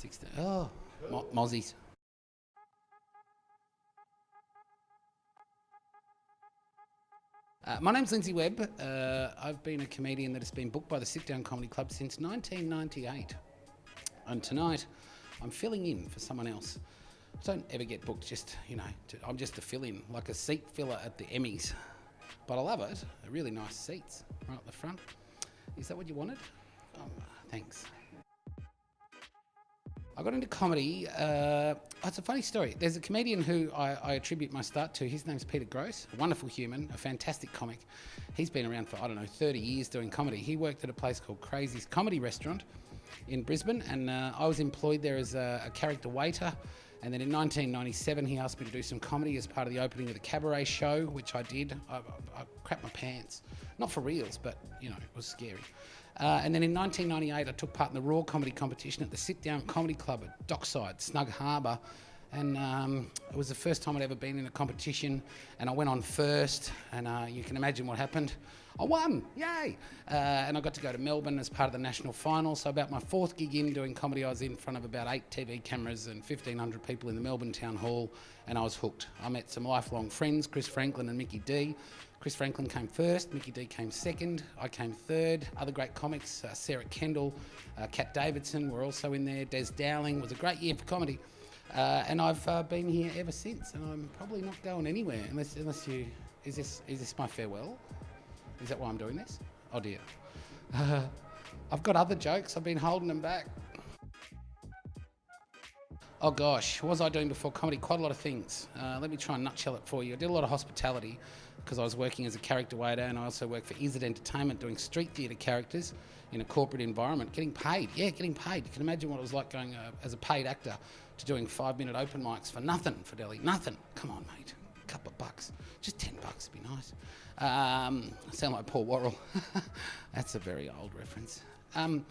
16. Oh, Mozzies. My name's Lindsay Webb. I've been a comedian that has been booked by the Sit Down Comedy Club since 1998. And tonight, I'm filling in for someone else. I don't ever get booked, I'm just a fill-in, like a seat filler at the Emmys. But I love it. They're really nice seats right at the front. Is that what you wanted? Oh, thanks. I got into comedy. It's a funny story. There's a comedian who I attribute my start to. His name's Peter Gross, a wonderful human, a fantastic comic. He's been around for, 30 years doing comedy. He worked at a place called Crazy's Comedy Restaurant in Brisbane, and I was employed there as a character waiter. And then in 1997, he asked me to do some comedy as part of the opening of the cabaret show, which I did. I crapped my pants. Not for reals, but, it was scary. And then in 1998, I took part in the Raw Comedy competition at the Sit Down Comedy Club at Dockside, Snug Harbour. And it was the first time I'd ever been in a competition, and I went on first, and you can imagine what happened. I won, yay! And I got to go to Melbourne as part of the national final. So about my fourth gig in doing comedy, I was in front of about 8 TV cameras and 1,500 people in the Melbourne Town Hall, and I was hooked. I met some lifelong friends, Chris Franklin and Mickey D. Chris Franklin came first, Mickey D came second, I came third. Other great comics, Sarah Kendall, Kat Davidson were also in there. Des Dowling. Was a great year for comedy. And I've been here ever since, and I'm probably not going anywhere unless you... Is this my farewell? Is that why I'm doing this? Oh dear. I've got other jokes, I've been holding them back. Oh gosh, what was I doing before comedy? Quite a lot of things. Let me try and nutshell it for you. I did a lot of hospitality because I was working as a character waiter, and I also worked for Is It Entertainment doing street theatre characters in a corporate environment. Getting paid. You can imagine what it was like going as a paid actor to doing 5-minute open mics for nothing for Delhi. Nothing. Come on, mate. A couple of bucks. Just $10 would be nice. I sound like Paul Worrell. That's a very old reference. And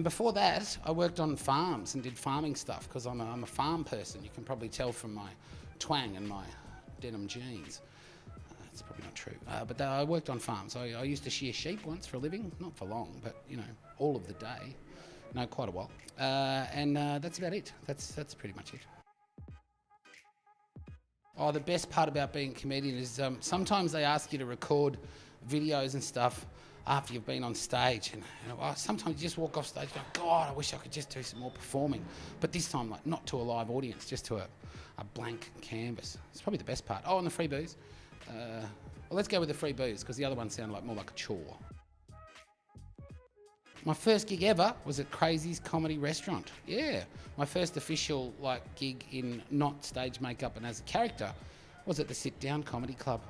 before that, I worked on farms and did farming stuff because I'm a farm person. You can probably tell from my twang and my denim jeans. That's probably not true. But I worked on farms. I used to shear sheep once for a living. Not for long, but, all of the day. No, quite a while. And that's about it. That's pretty much it. Oh, the best part about being a comedian is sometimes they ask you to record videos and stuff after you've been on stage, and sometimes you just walk off stage and go, God, I wish I could just do some more performing. But this time, like, not to a live audience, just to a blank canvas. It's probably the best part. Oh, and the free booze. Well, let's go with the free booze, because the other one sounded more like a chore. My first gig ever was at Crazy's Comedy Restaurant. Yeah, my first official gig in not stage makeup and as a character was at the Sit Down Comedy Club.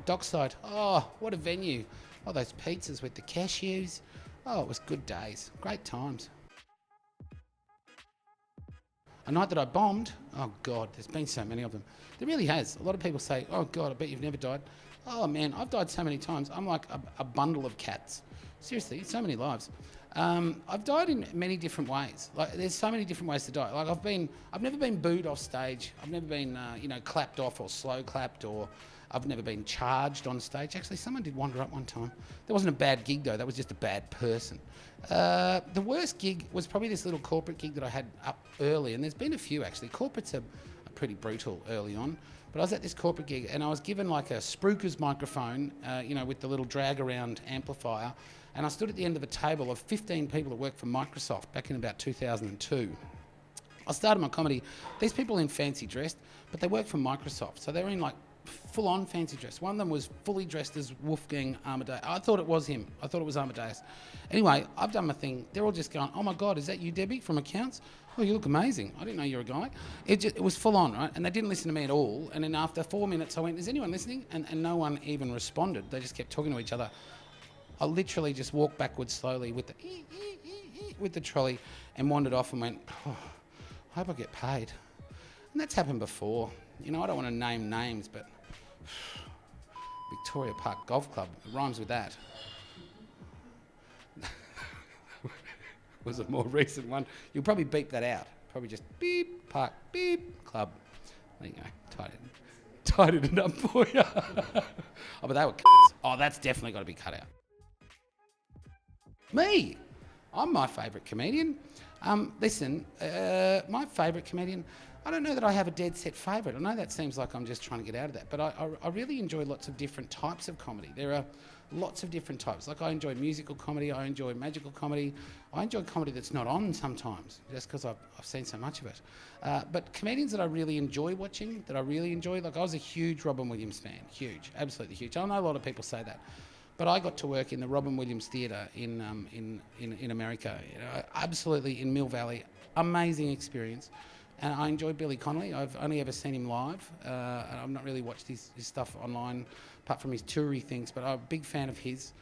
Dockside. Oh, what a venue. Oh, those pizzas with the cashews. Oh, it was good days. Great times. A night that I bombed. Oh God, there's been so many of them. There really has. A lot of people say, oh God, I bet you've never died. Oh man, I've died so many times. I'm like a bundle of cats. Seriously, so many lives. I've died in many different ways. There's so many different ways to die. I've never been booed off stage. I've never been, clapped off or slow clapped, or I've never been charged on stage. Actually, someone did wander up one time. That wasn't a bad gig though. That was just a bad person. The worst gig was probably this little corporate gig that I had up early, and there's been a few actually. Corporates are pretty brutal early on. But I was at this corporate gig, and I was given a Spruikers microphone, with the little drag around amplifier. And I stood at the end of a table of 15 people that worked for Microsoft back in about 2002. I started my comedy. These people in fancy dressed, but they worked for Microsoft. So they were in full-on fancy dress. One of them was fully dressed as Wolfgang Amadeus. I thought it was him. I thought it was Amadeus. Anyway, I've done my thing. They're all just going, oh my God, is that you, Debbie, from accounts? Oh, you look amazing. I didn't know you were a guy. It was full on, right? And they didn't listen to me at all. And then after 4 minutes, I went, is anyone listening? And no one even responded. They just kept talking to each other. I literally just walked backwards slowly with the trolley and wandered off and went, oh, I hope I get paid. And that's happened before. I don't want to name names, but Victoria Park Golf Club, it rhymes with that. Was a more recent one. You'll probably beep that out. Probably just beep, park, beep, club. There you go, tidied it up for you. Oh, but they were c***s. Oh, that's definitely got to be cut out. Me, I'm my favourite comedian. Listen, my favourite comedian, I don't know that I have a dead set favourite. I know that seems like I'm just trying to get out of that, but I really enjoy lots of different types of comedy. There are lots of different types. Like, I enjoy musical comedy, I enjoy magical comedy, I enjoy comedy that's not on sometimes, just because I've seen so much of it. But comedians that I really enjoy watching, that I really enjoy, like, I was a huge Robin Williams fan, huge, absolutely huge. I know a lot of people say that. But I got to work in the Robin Williams Theatre in America, absolutely in Mill Valley, amazing experience. And I enjoy Billy Connolly. I've only ever seen him live, and I've not really watched his stuff online, apart from his toury things, but I'm a big fan of his.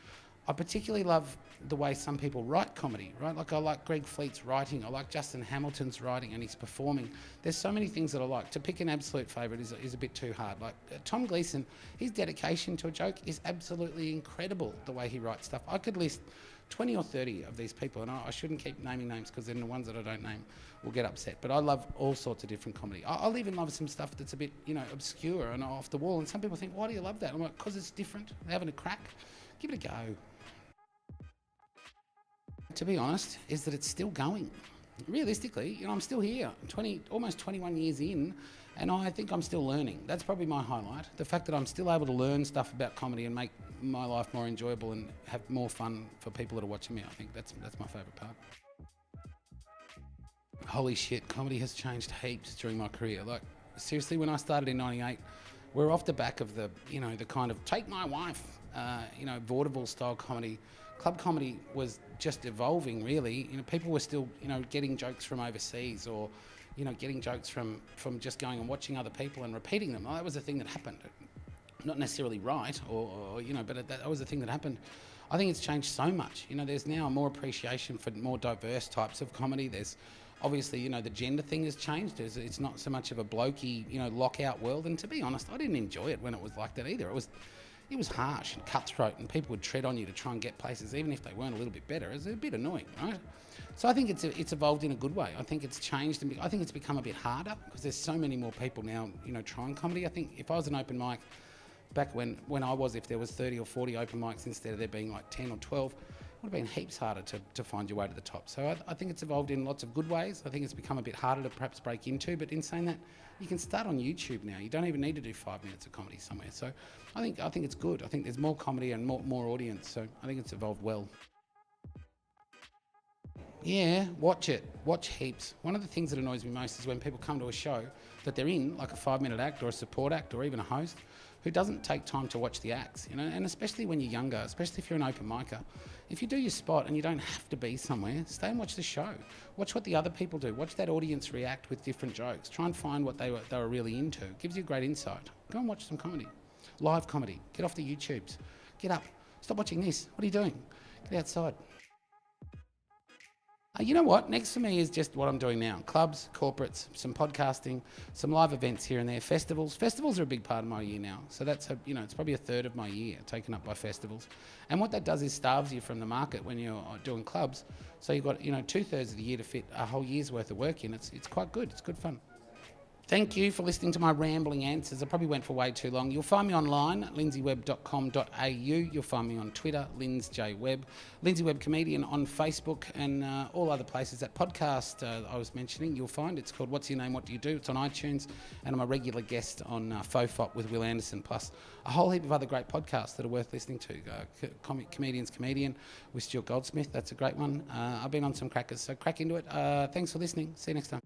I particularly love the way some people write comedy, right? Like, I like Greg Fleet's writing, I like Justin Hamilton's writing and his performing. There's so many things that I like. To pick an absolute favourite is a bit too hard. Like, Tom Gleeson, his dedication to a joke is absolutely incredible, the way he writes stuff. I could list 20 or 30 of these people, and I shouldn't keep naming names, because then the ones that I don't name will get upset. But I love all sorts of different comedy. I'll even love some stuff that's a bit, obscure and off the wall. And some people think, why do you love that? I'm like, because it's different. They're having a crack. Give it a go. To be honest, is that it's still going. Realistically, I'm still here, almost 21 years in, and I think I'm still learning. That's probably my highlight. The fact that I'm still able to learn stuff about comedy and make my life more enjoyable and have more fun for people that are watching me. I think that's my favourite part. Holy shit, comedy has changed heaps during my career. Like, seriously, when I started in '98, we're off the back of the kind of Take My Wife, vaudeville style comedy. Club comedy was just evolving, really. People were still, getting jokes from overseas, or, getting jokes from just going and watching other people and repeating them. Well, that was a thing that happened. Not necessarily right, but that was a thing that happened. I think it's changed so much. There's now more appreciation for more diverse types of comedy. There's obviously, the gender thing has changed. It's not so much of a blokey, lockout world. And to be honest, I didn't enjoy it when it was like that either. It was harsh and cutthroat, and people would tread on you to try and get places, even if they weren't a little bit better. It was a bit annoying, right? So I think it's evolved in a good way. I think it's changed, and I think it's become a bit harder, because there's so many more people now, trying comedy. I think if I was an open mic back when I was, if there was 30 or 40 open mics instead of there being like 10 or 12, it would have been heaps harder to find your way to the top. So I think it's evolved in lots of good ways. I think it's become a bit harder to perhaps break into, but in saying that, you can start on YouTube now. You don't even need to do 5 minutes of comedy somewhere. So I think it's good. I think there's more comedy and more audience. So I think it's evolved well. Yeah, watch it. Watch heaps. One of the things that annoys me most is when people come to a show that they're in, like a 5-minute act or a support act or even a host, who doesn't take time to watch the acts, and especially when you're younger, especially if you're an open micer. If you do your spot and you don't have to be somewhere, stay and watch the show. Watch what the other people do. Watch that audience react with different jokes. Try and find what they were really into. It gives you great insight. Go and watch some comedy. Live comedy. Get off the YouTubes. Get up. Stop watching this. What are you doing? Get outside. You know what? Next for me is just what I'm doing now. Clubs, corporates, some podcasting, some live events here and there, festivals. Festivals are a big part of my year now. So that's, it's probably a third of my year taken up by festivals. And what that does is starves you from the market when you're doing clubs. So you've got, 2/3 of the year to fit a whole year's worth of work in. It's quite good. It's good fun. Thank you for listening to my rambling answers. I probably went for way too long. You'll find me online at lindsaywebb.com.au. You'll find me on Twitter, Lindsay Webb, Lindsay Webb Comedian on Facebook, and all other places. That podcast I was mentioning, you'll find. It's called What's Your Name, What Do You Do? It's on iTunes, and I'm a regular guest on FOFOP with Will Anderson, plus a whole heap of other great podcasts that are worth listening to. Comedian's Comedian with Stuart Goldsmith, that's a great one. I've been on some crackers, so crack into it. Thanks for listening. See you next time.